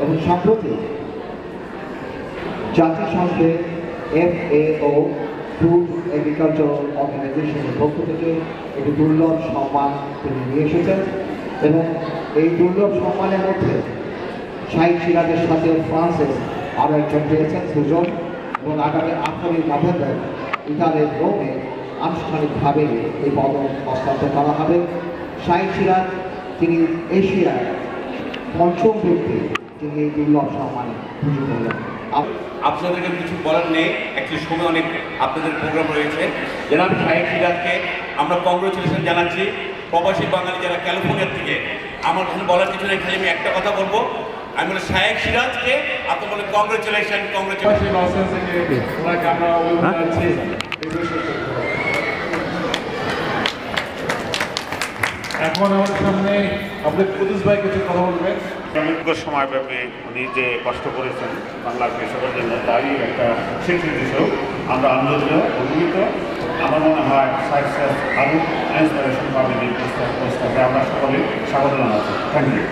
এবং সম্প্রতি জাতিসংঘের FAO ফুড এগ্রিকালচারাল অর্গানাইজেশনের পক্ষ থেকে একটি দুর্লভ সম্মান তিনি নিয়ে এসেছেন এবং এই দুর্লভ সম্মানের মধ্যে শাহিদ সিরাজের সাথে ফ্রান্সের আরও একজন পেয়েছেন দুজন এবং আগামী 18 নভেম্বর ইতালির রোমে আনুষ্ঠানিকভাবে এই পদক হস্তান্তর করা হবে। শাহিদ সিরাজ তিনি এশিয়ার পঞ্চম ব্যক্তি যিনি এই দুর্লভ সম্মানে সুযোগ হলেন। আপনাদেরকে কিছু বলার নেই, একটি সময় অনেক আপনাদের প্রোগ্রাম রয়েছে। জনাব শাহিদ সিরাজকে আমরা কংগ্রেচুলেশন জানাচ্ছি। প্রবাসী বাঙালি যারা ক্যালিফোর্নিয়া থেকে, আমার এখানে বলার কিছু নেই, খালি আমি একটা কথা বলবো। আমি বলি শাহিদ সিরাজকে আপনি বলে কংগ্রেচুলেশন। এখন আমাদের সামনে আমাদের কুদুস ভাই কিছু কথা বলবেন। দীর্ঘ সময়ব্যাপী উনি যে কষ্ট করেছেন বাংলার কৃষকের জন্য, তারই একটা স্বীকৃতি হিসেবে আমরা আনন্দিত অভিভূত। আমার মনে হয় সাকসেস আরও ইন্সপিরেশন পাবেন এই প্রস্তাবে। আমরা সকলে স্বাগত জানাচ্ছি। Thank you.